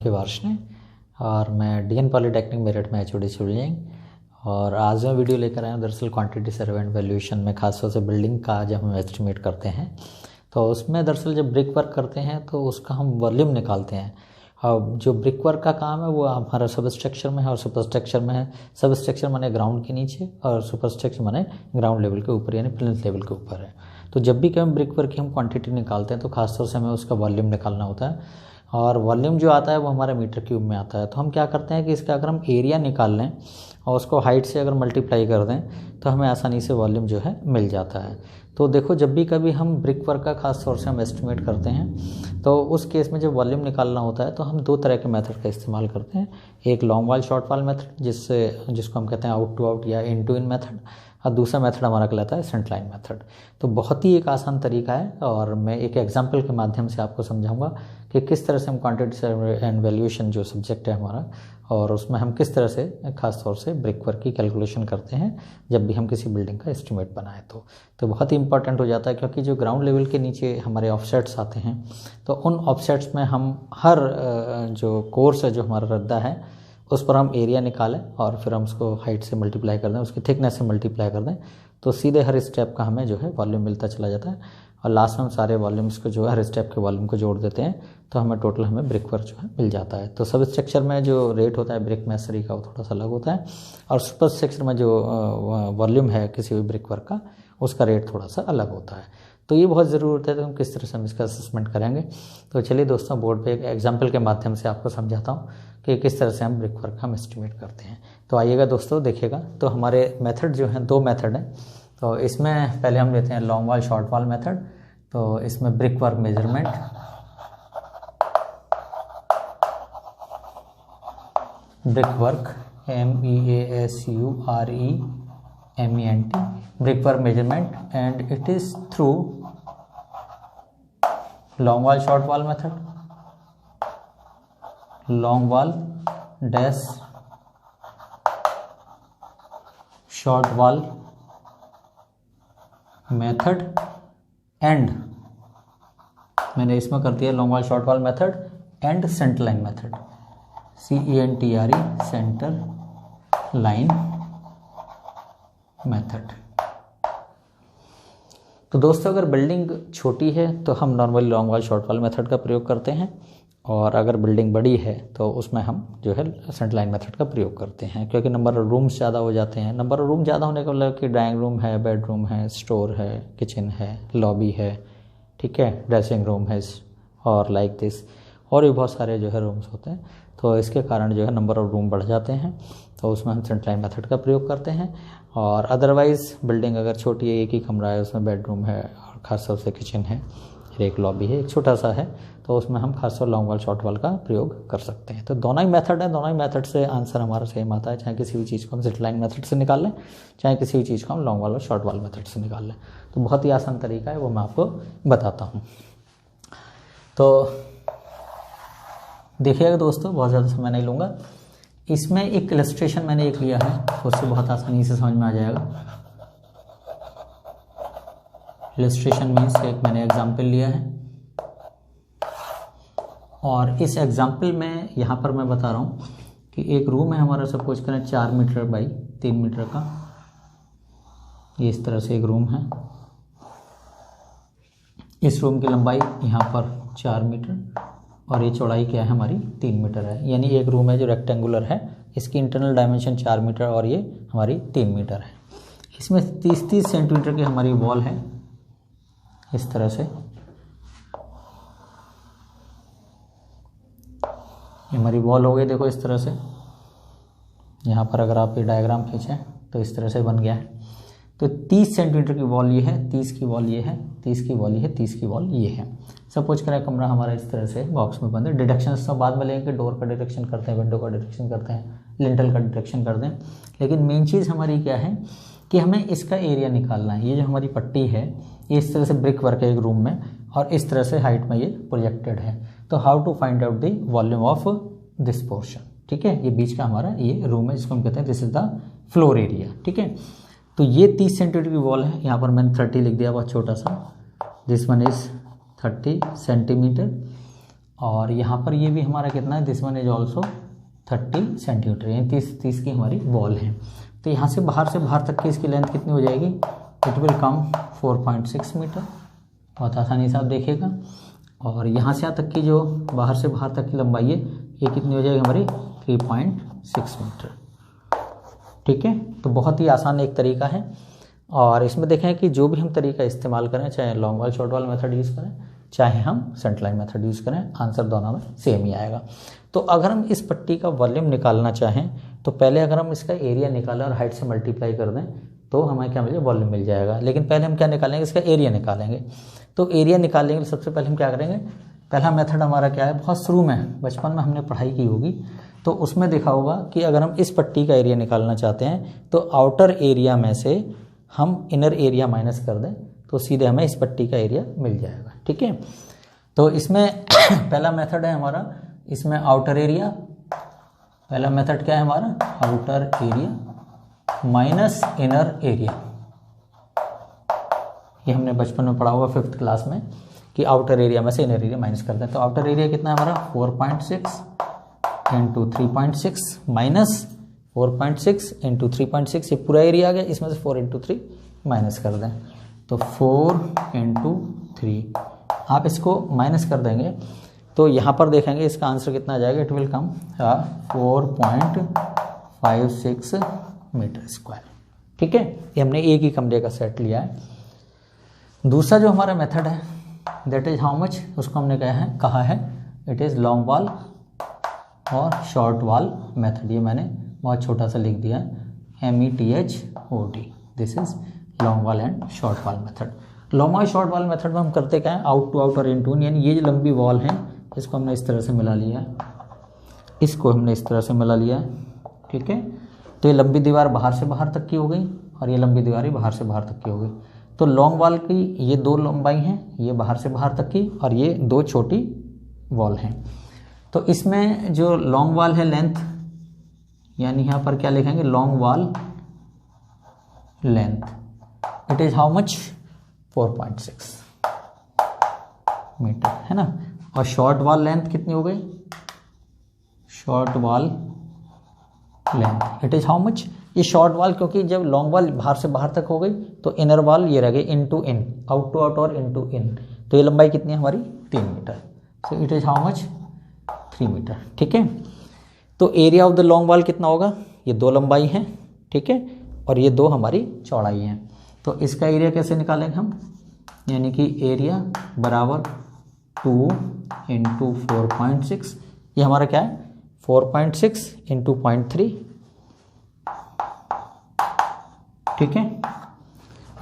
विवार्ष ने और मैं डीएन पॉलीटेक्निक मेरठ में एचओडी इंजीनियरिंग। और आज मैं वीडियो लेकर आया हूँ दरअसल क्वांटिटी सर्वे एंड वैल्यूएशन में, खासतौर से बिल्डिंग का जब हम एस्टिमेट करते हैं तो उसमें दरअसल जब ब्रिक वर्क करते हैं तो उसका हम वॉल्यूम निकालते हैं। अब जो ब्रिक वर्क का काम है वो हमारा सब स्ट्रक्चर में है और सुपर स्ट्रक्चर में है। सब स्ट्रक्चर माने ग्राउंड के नीचे और सुपर स्ट्रक्चर माने ग्राउंड लेवल के ऊपर यानी प्लिंथ लेवल के ऊपर है। तो जब भी कभी ब्रिक वर्क की हम क्वांटिटी निकालते हैं तो खासतौर से हमें उसका वॉल्यूम निकालना होता है और वॉल्यूम जो आता है वो हमारे मीटर क्यूब में आता है। तो हम क्या करते हैं कि इसका अगर हम एरिया निकाल लें और उसको हाइट से अगर मल्टीप्लाई कर दें तो हमें आसानी से वॉल्यूम जो है मिल जाता है। तो देखो जब भी कभी हम ब्रिक वर्क का खास तौर से हम एस्टिमेट करते हैं तो उस केस में जब वॉल्यूम निकालना होता है तो हम दो तरह के मेथड का इस्तेमाल करते हैं। एक लॉन्ग वाल शॉर्ट वाल मेथड जिसको हम कहते हैं आउट टू आउट या इन टू इन मेथड, और दूसरा मेथड हमारा कहलाता है सेंट लाइन मेथड। तो बहुत ही एक आसान तरीका है और मैं एक एग्जांपल के माध्यम से आपको समझाऊंगा कि किस तरह से हम क्वांटिटी सर्वे एंड वैल्यूएशन जो सब्जेक्ट है हमारा और उसमें हम किस तरह से खास तौर से ब्रिक वर्क की कैलकुलेशन करते हैं जब भी हम किसी बिल्डिंग का एस्टिमेट बनाएं तो बहुत ही इंपॉर्टेंट हो जाता है, क्योंकि जो ग्राउंड लेवल के नीचे हमारे ऑफसेट्स आते हैं तो उन ऑफसेट्स में हम हर जो कोर्स है जो हमारा रद्दा है उस पर हम एरिया निकालें और फिर हम उसको हाइट से मल्टीप्लाई कर दें, उसकी थिकनेस से मल्टीप्लाई कर दें तो सीधे हर स्टेप का हमें जो है वॉल्यूम मिलता चला जाता है और लास्ट में हम सारे वॉल्यूम्स को जो है हर स्टेप के वॉल्यूम को जोड़ देते हैं तो हमें टोटल हमें ब्रिक वर्क जो है मिल जाता है। तो सब स्ट्रक्चर में जो रेट होता है ब्रिक मैसरी का वो थोड़ा सा अलग होता है और सुपर स्ट्रक्चर में जो वॉल्यूम है किसी भी ब्रिक वर्क का उसका रेट थोड़ा सा अलग होता है। तो ये बहुत ज़रूरत है तो हम किस तरह से हम इसका असेसमेंट करेंगे। तो चलिए दोस्तों बोर्ड पे एक एग्जांपल के माध्यम से आपको समझाता हूँ कि किस तरह से हम ब्रिक वर्क हम एस्टिमेट करते हैं। तो आइएगा दोस्तों देखिएगा। तो हमारे मेथड जो हैं दो मेथड हैं। तो इसमें पहले हम लेते हैं लॉन्ग वाल शॉर्ट वाल मेथड। तो इसमें brick work measurement, brick work MEASUREMENT, brick work measurement, and it is through long wall short wall method, long wall dash short wall method and मैंने इसमें कर दिया लॉन्ग वाल शॉर्ट वाल method and centre line method, CENTRE centre line method. तो दोस्तों अगर building छोटी है तो हम नॉर्मली लॉन्ग वाल शॉर्ट वाल मेथड का प्रयोग करते हैं और अगर बिल्डिंग बड़ी है तो उसमें हम जो है सेंटर लाइन मेथड का प्रयोग करते हैं, क्योंकि नंबर ऑफ रूम्स ज़्यादा हो जाते हैं। नंबर ऑफ रूम ज़्यादा होने का मतलब कि ड्राइंग रूम है, बेडरूम है, स्टोर है, किचन है, लॉबी है, ठीक है, ड्रेसिंग रूम है और लाइक दिस और भी बहुत सारे जो है रूम्स होते हैं। तो इसके कारण जो है नंबर ऑफ रूम बढ़ जाते हैं तो उसमें हम सेंटर लाइन मेथड का प्रयोग करते हैं। और अदरवाइज़ बिल्डिंग अगर छोटी है, एक ही कमरा है, उसमें बेडरूम है और खासतौर से किचन है, एक लॉबी है, एक छोटा सा है, तो उसमें हम खासतौर लॉन्ग वाल शॉर्ट वाल का प्रयोग कर सकते हैं। तो दोनों ही मेथड है, दोनों ही मेथड से आंसर हमारा सेम आता है, चाहे किसी भी चीज़ को हम सेंटर लाइन मेथड से निकाल लें, चाहे किसी भी चीज़ को हम लॉन्ग वाल और शॉर्ट वाल मेथड से निकाल लें। तो बहुत ही आसान तरीका है, वो मैं आपको बताता हूँ। तो देखिएगा दोस्तों, बहुत ज़्यादा समय नहीं लूँगा। इसमें एक इलस्ट्रेशन मैंने एक लिया है तो उससे बहुत आसानी से समझ में आ जाएगा। इलस्ट्रेशन मीन्स एक मैंने एग्जाम्पल लिया है और इस एग्जाम्पल में यहाँ पर मैं बता रहा हूँ कि एक रूम है हमारा, सपोज करें 4 मीटर बाई 3 मीटर का। ये इस तरह से एक रूम है। इस रूम की लंबाई यहाँ पर 4 मीटर और ये चौड़ाई क्या है हमारी 3 मीटर है। यानी एक रूम है जो रेक्टेंगुलर है, इसकी इंटरनल डायमेंशन 4 मीटर और ये हमारी 3 मीटर है। इसमें 30-30 सेंटीमीटर की हमारी वॉल है इस तरह से। ये हमारी वॉल हो गई, देखो इस तरह से। यहाँ पर अगर आप ये डायग्राम खींचें तो इस तरह से बन गया है। तो 30 सेंटीमीटर की वॉल ये है, 30 की वॉल ये है, 30 की वॉल ये है, 30 की वॉल ये है। सपोज करें कमरा हमारा इस तरह से बॉक्स में बंद है। डिडक्शन सब बाद में लेंगे, डोर का डिडक्शन करते हैं, विंडो का डिडक्शन करते हैं, लिंटल का डिडक्शन करते हैं। लेकिन मेन चीज़ हमारी क्या है कि हमें इसका एरिया निकालना है। ये जो हमारी पट्टी है ये इस तरह से ब्रिक वर्क है एक रूम में और इस तरह से हाइट में ये प्रोजेक्टेड है। तो how to find out the volume of this portion, ठीक है। ये बीच का हमारा ये रूम है जिसको हम कहते हैं this is the floor area, ठीक है। तो ये 30 सेंटीमीटर की वॉल है। यहाँ पर मैंने 30 लिख दिया, बहुत छोटा सा। दिस वन इज 30 सेंटीमीटर और यहाँ पर ये भी हमारा कितना है, this one is also 30 centimetre, यानी 30 की हमारी वॉल है। तो यहाँ से बाहर तक की इसकी लेंथ कितनी हो जाएगी, इट विल कम 4.6 मीटर, बहुत आसानी से आप देखिएगा। और यहाँ से यहाँ तक की जो बाहर से बाहर तक की लंबाई है ये कितनी हो जाएगी हमारी 3.6 मीटर। ठीक है, तो बहुत ही आसान एक तरीका है। और इसमें देखें कि जो भी हम तरीका इस्तेमाल करें, चाहे लॉन्ग वाल शॉर्ट वाल मेथड यूज़ करें, चाहे हम सेंटर लाइन मेथड यूज़ करें, आंसर दोनों में सेम ही आएगा। तो अगर हम इस पट्टी का वॉल्यूम निकालना चाहें तो पहले अगर हम इसका एरिया निकालें और हाइट से मल्टीप्लाई कर दें तो हमें क्या मिलेगा, वॉल्यूम मिल जाएगा। लेकिन पहले हम क्या निकालेंगे, इसका एरिया निकालेंगे। तो एरिया निकालने के लिए सबसे पहले हम क्या करेंगे, पहला मेथड हमारा क्या है, बहुत शुरू में बचपन में हमने पढ़ाई की होगी तो उसमें देखा होगा कि अगर हम इस पट्टी का एरिया निकालना चाहते हैं तो आउटर एरिया में से हम इनर एरिया माइनस कर दें तो सीधे हमें इस पट्टी का एरिया मिल जाएगा। ठीक है, तो इसमें पहला मेथड है हमारा, इसमें आउटर एरिया, पहला मेथड क्या है हमारा, outer area minus inner area. ये हमने बचपन में पढ़ा होगा 5th क्लास में कि आउटर एरिया में से इनर एरिया माइनस करते हैं। तो आउटर एरिया कितना है हमारा 4.6 इंटू 3.6 माइनस 4.6 इंटू 3.6, ये पूरा एरिया आ गया, इसमें से 4 इंटू 3 माइनस कर दें तो 4 इंटू 3, आप इसको माइनस कर देंगे तो यहाँ पर देखेंगे इसका आंसर कितना आ जाएगा, it will come 4.56 metre square. ठीक है, ये हमने एक ही कमरे का सेट लिया है। दूसरा जो हमारा मेथड है दैट इज हाउ मच, उसको हमने कहा है इट इज़ लॉन्ग वॉल और शॉर्ट वॉल मेथड। ये मैंने बहुत छोटा सा लिख दिया है, METHOD, this is long wall and short wall method. Long wall short wall method में हम करते क्या है, आउट टू आउट और इन टू, यानी ये जो लंबी वॉल है इसको हमने इस तरह से मिला लिया है, इसको हमने इस तरह से मिला लिया है। ठीक है, तो ये लंबी दीवार बाहर से बाहर तक की हो गई और ये लंबी दीवार बाहर से बाहर तक की हो गई। तो लॉन्ग वॉल की ये दो लंबाई हैं, ये बाहर से बाहर तक की और ये दो छोटी वॉल हैं। तो इसमें जो लॉन्ग वॉल है लेंथ, यानी यहाँ पर क्या लिखेंगे, long wall length, it is how much 4.6 metre, है ना। और शॉर्ट वॉल लेंथ कितनी हो गई, short wall length it is how much, ये शॉर्ट वॉल, क्योंकि जब लॉन्ग वॉल बाहर से बाहर तक हो गई तो इनर वॉल ये रह गई in to in, out to out और इन टू इन, तो ये लंबाई कितनी है हमारी 3 metre. So it is how much 3 metre. ठीक है, तो area of the long wall कितना होगा, ये दो लंबाई है, ठीक है, और ये दो हमारी चौड़ाई है। तो इसका एरिया कैसे निकालेंगे हम, यानी कि एरिया बराबर 2 इंटू 4.6, ये हमारा क्या है 4.6 इंटू 0.3। ठीक है,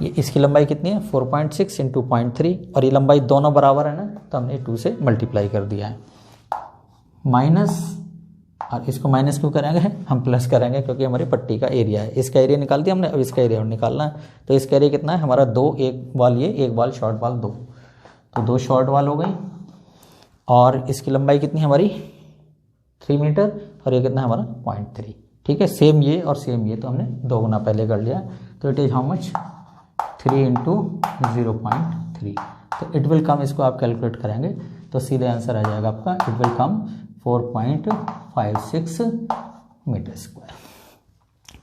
ये इसकी लंबाई कितनी है 4.6 इंटू 0.3, और ये लंबाई दोनों बराबर है ना, तो हमने 2 से मल्टीप्लाई कर दिया है। माइनस, और इसको माइनस क्यों करेंगे, हम प्लस करेंगे क्योंकि हमारी पट्टी का एरिया है। इसका एरिया निकाल दिया हमने, अब इसका एरिया निकालना है। तो इसका एरिया कितना है हमारा 2, एक वॉल ये, एक वॉल शॉर्ट वॉल 2, तो 2 शॉर्ट वॉल हो गई, और इसकी लंबाई कितनी है हमारी 3 मीटर, और ये कितना है हमारा 0.3। ठीक है, सेम ये और सेम ये, तो हमने 2 गुना पहले कर लिया। तो it is how much 3 into 0.3, तो इट विल कम, इसको आप कैलकुलेट करेंगे तो सीधे आंसर आ जाएगा आपका, it will come 4.56 metre square.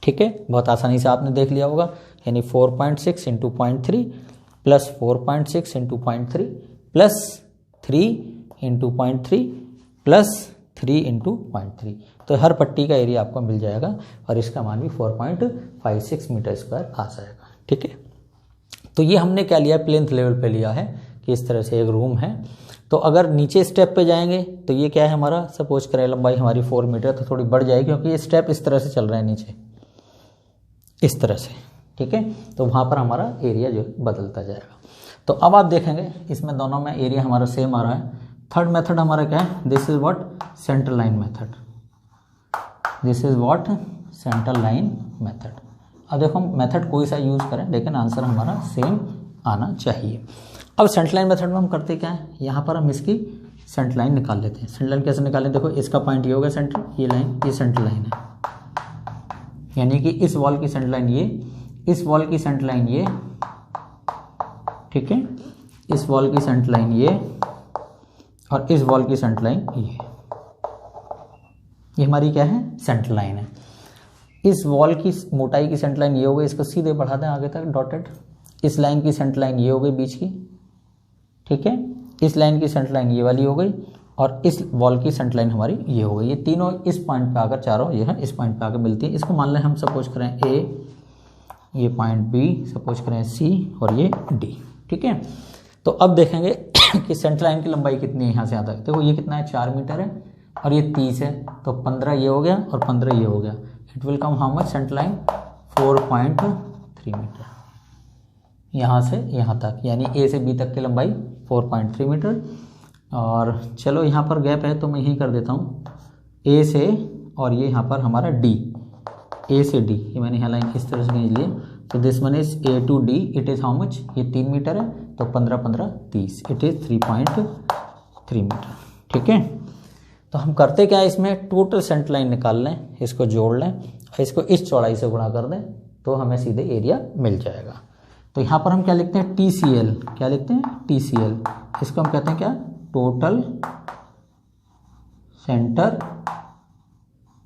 ठीक है, बहुत आसानी से आपने देख लिया होगा, यानी 4.6 into 0.3 plus 4.6 into 0.3 plus 3 into 0.3 plus 3 into 0.3, तो हर पट्टी का एरिया आपको मिल जाएगा और इसका मान भी 4.56 मीटर स्क्वायर आ जाएगा। ठीक है, तो ये हमने क्या लिया, प्लेन्थ लेवल पे लिया है कि इस तरह से एक रूम है। तो अगर नीचे स्टेप पे जाएंगे तो ये क्या है हमारा, सपोज करें लंबाई हमारी 4 मीटर, तो थोड़ी बढ़ जाएगी क्योंकि ये स्टेप इस तरह से चल रहे हैं नीचे, इस तरह से। ठीक है, तो वहाँ पर हमारा एरिया जो बदलता जाएगा। तो अब आप देखेंगे इसमें दोनों में एरिया हमारा सेम आ रहा है। थर्ड मेथड हमारा क्या है, this is what centre line method, this is what centre line method. अब देखो हम मेथड कोई सा यूज़ करें लेकिन आंसर हमारा सेम आना चाहिए। अब सेंटर लाइन मेथड में हम करते क्या है, यहाँ पर हम इसकी सेंटर लाइन निकाल लेते हैं। सेंटर लाइन कैसे निकालें, देखो इसका पॉइंट ये हो गया सेंटर, ये लाइन, ये सेंटर लाइन है, यानी कि इस वॉल की सेंटर लाइन ये, इस वॉल की सेंटर लाइन ये, ठीक है, इस वॉल की सेंटर लाइन ये, और इस वॉल की सेंटर लाइन ये हमारी क्या है, सेंटर लाइन है। इस वॉल की मोटाई की सेंटर लाइन ये हो गई, इसको सीधे बढ़ा दें आगे तक डॉटेड। इस लाइन की सेंटर लाइन ये हो गई बीच की, ठीक है। इस लाइन की सेंटर लाइन ये वाली हो गई और इस वॉल की सेंटर लाइन हमारी ये हो गई। ये तीनों इस पॉइंट पे आकर, चारों ये है इस पॉइंट पे आकर मिलती है। इसको मान लें हम सपोज करें ए, ये पॉइंट बी, सपोज करें सी और ये डी, ठीक है। तो अब देखेंगे कि सेंटर लाइन की लंबाई कितनी है यहाँ से यहाँ तक। देखो ये कितना है, 4 मीटर है और ये 30 है, तो 15 ये हो गया और 15 ये हो गया। It will come how much, centre line 4.3 metre यहाँ से यहाँ तक, यानी ए से बी तक की लंबाई 4.3 मीटर। और चलो यहाँ पर गैप है तो मैं यही कर देता हूँ, ए से, और ये यहाँ पर हमारा डी, ए से डी, ये मैंने यहाँ लाइन इस तरह से खींच लिया। तो this one is a two D, it is how much, ये 3 मीटर है, तो 15 15 30, इट इज़ 3.3 मीटर, ठीक है। तो हम करते क्या है, इसमें टोटल सेंटर लाइन निकाल लें, इसको जोड़ लें और इसको इस चौड़ाई से गुणा कर दें तो हमें सीधे एरिया मिल जाएगा। तो यहाँ पर हम क्या लिखते हैं, TCL, क्या लिखते हैं, TCL। इसको हम कहते हैं क्या, टोटल सेंटर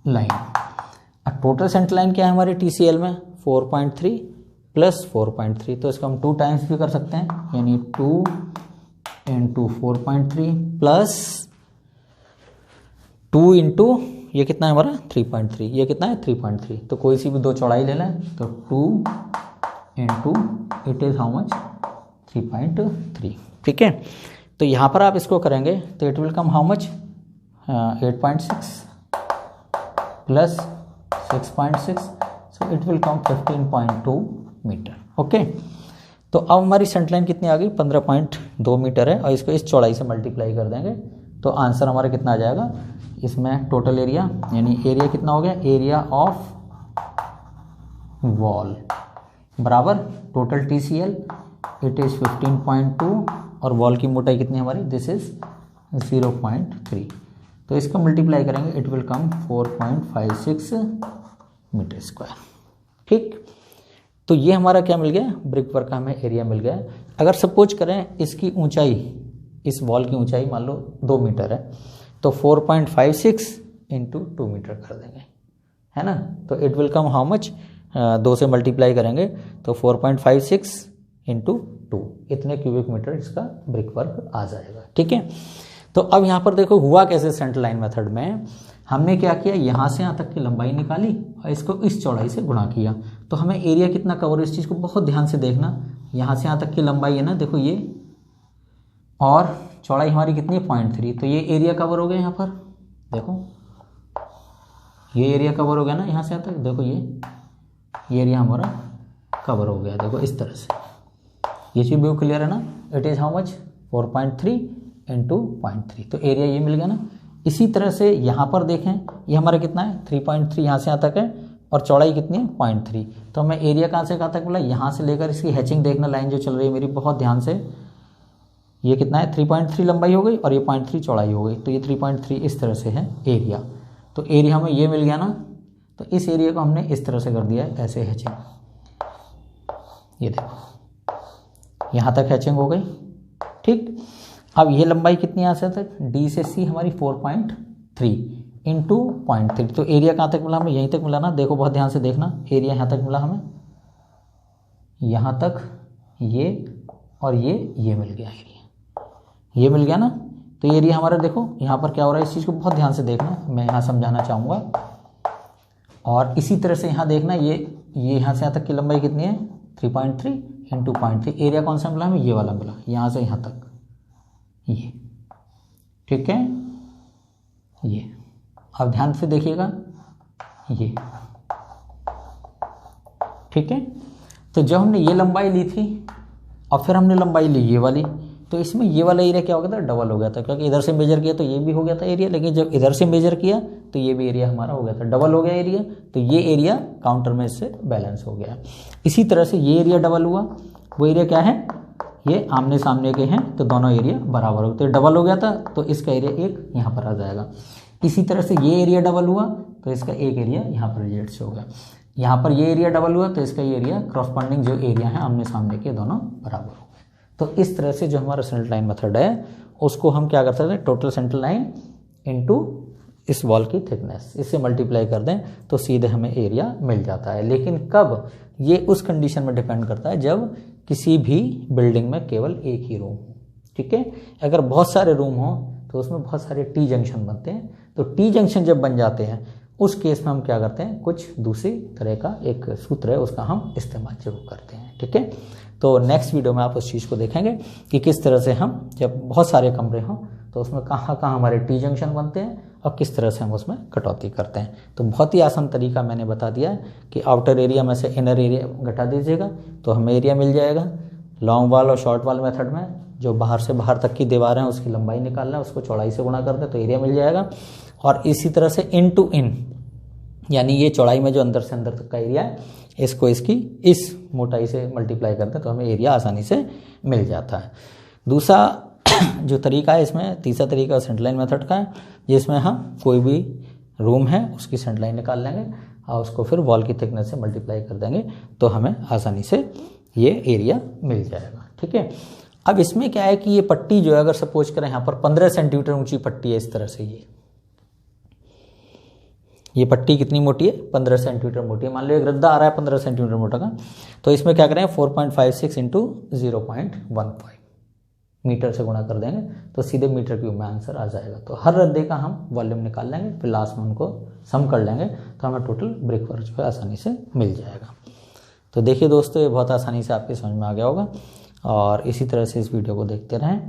लाइन। अब टोटल सेंटर लाइन क्या है हमारे TCL में, 4.3 प्लस 4.3, तो इसको हम 2 टाइम्स भी कर सकते हैं, यानी 2 इंटू 4.3 प्लस 2 इंटू ये कितना है हमारा 3.3, ये कितना है 3.3। तो कोई सी भी दो चौड़ाई ले लें, तो 2 into it is how much 3.3, ठीक है। तो यहाँ पर आप इसको करेंगे तो it will come how much 8.6 plus 6.6, so it will come 15.2 metre, okay. तो अब हमारी सेंटर लाइन कितनी आ गई, 15.2 मीटर है और इसको इस चौड़ाई से मल्टीप्लाई कर देंगे तो आंसर हमारा कितना आ जाएगा। इसमें टोटल एरिया, यानी एरिया कितना हो गया, एरिया ऑफ वॉल बराबर टोटल TCL, इट इज़ 15.2 और वॉल की मोटाई कितनी हमारी, दिस इज़ 0.3, तो इसको मल्टीप्लाई करेंगे it will come 4.56 metre square, ठीक। तो ये हमारा क्या मिल गया, ब्रिक वर्क का हमें एरिया मिल गया। अगर सपोज करें इसकी ऊंचाई, इस वॉल की ऊंचाई मान लो 2 मीटर है, तो 4.56 इंटू 2 मीटर कर देंगे, है ना। तो it will come how much, 2 से मल्टीप्लाई करेंगे तो 4.56 इंटू 2, इतने क्यूबिक मीटर इसका ब्रिक वर्क आ जाएगा, ठीक है। तो अब यहाँ पर देखो हुआ कैसे, सेंटर लाइन मेथड में हमने क्या किया, यहाँ से यहाँ तक की लंबाई निकाली और इसको इस चौड़ाई से गुणा किया, तो हमें एरिया कितना कवर, इस चीज़ को बहुत ध्यान से देखना। यहाँ से यहाँ तक की लंबाई है ना, देखो ये, और चौड़ाई हमारी कितनी है 0.3, तो ये एरिया कवर हो गया। यहाँ पर देखो ये एरिया कवर हो गया ना, यहाँ से यहाँ तक देखो ये एरिया हमारा कवर हो गया, देखो इस तरह से। ये चीज़ भी क्लियर है ना, it is how much 4.3 into 0.3, तो एरिया ये मिल गया ना। इसी तरह से यहाँ पर देखें, ये हमारा कितना है 3.3, यहाँ से यहाँ तक है और चौड़ाई कितनी है 0.3, तो हमें एरिया कहाँ से कहाँ तक मिला, यहाँ से लेकर इसकी हैचिंग देखना, लाइन जो चल रही है मेरी बहुत ध्यान से, ये कितना है 3.3 लंबाई हो गई और ये 0.3 चौड़ाई हो गई, तो ये 3.3 इस तरह से है एरिया। तो एरिया हमें ये मिल गया ना, तो इस एरिया को हमने इस तरह से कर दिया है, ऐसे हैचिंग, ये देखो यहाँ तक हैचिंग हो गई, ठीक। अब ये लंबाई कितनी यहाँ से तक, D से C हमारी 4.3 इंटू 0.3, तो एरिया कहाँ तक मिला हमें, यहीं तक मिला ना, देखो बहुत ध्यान से देखना, एरिया यहाँ तक मिला हमें, यहाँ तक ये और ये मिल गया एरिया, ये मिल गया ना। तो ये एरिया हमारा देखो यहाँ पर क्या हो रहा है, इस चीज़ को बहुत ध्यान से देखना, मैं यहाँ समझाना चाहूँगा। और इसी तरह से यहाँ देखना, ये यहाँ से यहाँ तक की लंबाई कितनी है 3.3 इंटू 0.3, एरिया कौन सा मिला हमें, ये वाला मिला, यहाँ से यहाँ तक ये, ठीक है। ये अब ध्यान से देखिएगा, ये ठीक है। तो जब हमने ये लंबाई ली थी और फिर हमने लंबाई ली ये वाली, तो इसमें ये वाला एरिया क्या हो गया था, डबल हो गया था, क्योंकि इधर से मेजर किया तो ये भी हो गया था एरिया, लेकिन जब इधर से मेजर किया तो ये भी एरिया हमारा हो गया था, डबल हो गया एरिया। तो ये एरिया काउंटर में इससे बैलेंस हो गया। इसी तरह से ये एरिया डबल हुआ, वो एरिया क्या है, ये आमने सामने के हैं तो दोनों एरिया बराबर हो गए, तो डबल हो गया था तो इसका एरिया एक यहाँ पर आ जाएगा। इसी तरह से ये एरिया डबल हुआ तो इसका एक एरिया यहाँ पर रिजल्ट से हो गया। यहाँ पर ये एरिया डबल हुआ तो इसका ये एरिया क्रॉसपॉन्डिंग जो एरिया है आमने सामने के दोनों बराबर हो गए। तो इस तरह से जो हमारा सेंटर लाइन मेथड है उसको हम क्या कर सकते हैं, टोटल सेंट्रल लाइन इनटू इस वॉल की थिकनेस, इससे मल्टीप्लाई कर दें तो सीधे हमें एरिया मिल जाता है। लेकिन कब, ये उस कंडीशन में डिपेंड करता है जब किसी भी बिल्डिंग में केवल एक ही रूम हो, ठीक है। अगर बहुत सारे रूम हो तो उसमें बहुत सारे टी जंक्शन बनते हैं, तो टी जंक्शन जब बन जाते हैं उस केस में हम क्या करते हैं, कुछ दूसरी तरह का एक सूत्र है उसका हम इस्तेमाल जरूर करते हैं, ठीक है। तो नेक्स्ट वीडियो में आप उस चीज़ को देखेंगे कि किस तरह से हम जब बहुत सारे कमरे हों तो उसमें कहाँ कहाँ हमारे टी जंक्शन बनते हैं और किस तरह से हम उसमें कटौती करते हैं। तो बहुत ही आसान तरीका मैंने बता दिया है कि आउटर एरिया में से इनर एरिया घटा दीजिएगा तो हमें एरिया मिल जाएगा। लॉन्ग वॉल और शॉर्ट वॉल मेथड में जो बाहर से बाहर तक की दीवारें हैं उसकी लंबाई निकालना है, उसको चौड़ाई से गुणा कर दें तो एरिया मिल जाएगा। और इसी तरह से इन टू इन, यानी ये चौड़ाई में जो अंदर से अंदर तक का एरिया है इसको इसकी इस मोटाई से मल्टीप्लाई करते हैं तो हमें एरिया आसानी से मिल जाता है। दूसरा जो तरीका है इसमें, तीसरा तरीका सेंटर लाइन मेथड का है, जिसमें हम कोई भी रूम है उसकी सेंटर लाइन निकाल लेंगे और उसको फिर वॉल की थिकनेस से मल्टीप्लाई कर देंगे तो हमें आसानी से ये एरिया मिल जाएगा, ठीक है। अब इसमें क्या है कि ये पट्टी जो है, अगर सपोज करें यहाँ पर 15 सेंटीमीटर ऊंची पट्टी है इस तरह से, ये पट्टी कितनी मोटी है, 15 सेंटीमीटर मोटी है। मान लो एक रद्दा आ रहा है 15 सेंटीमीटर मोटा का, तो इसमें क्या करें 4.56 इंटू 0.15 मीटर से गुणा कर देंगे तो सीधे मीटर क्यूब में आंसर आ जाएगा। तो हर रद्दे का हम वॉल्यूम निकाल लेंगे, फिर लास्ट में उनको सम कर लेंगे तो हमें टोटल ब्रिक वर्क जो है आसानी से मिल जाएगा। तो देखिए दोस्तों, ये बहुत आसानी से आपके समझ में आ गया होगा और इसी तरह से इस वीडियो को देखते रहें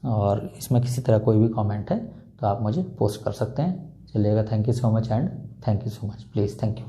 और इसमें किसी तरह कोई भी कमेंट है तो आप मुझे पोस्ट कर सकते हैं। चलिएगा, thank you so much and thank you so much, please, thank you.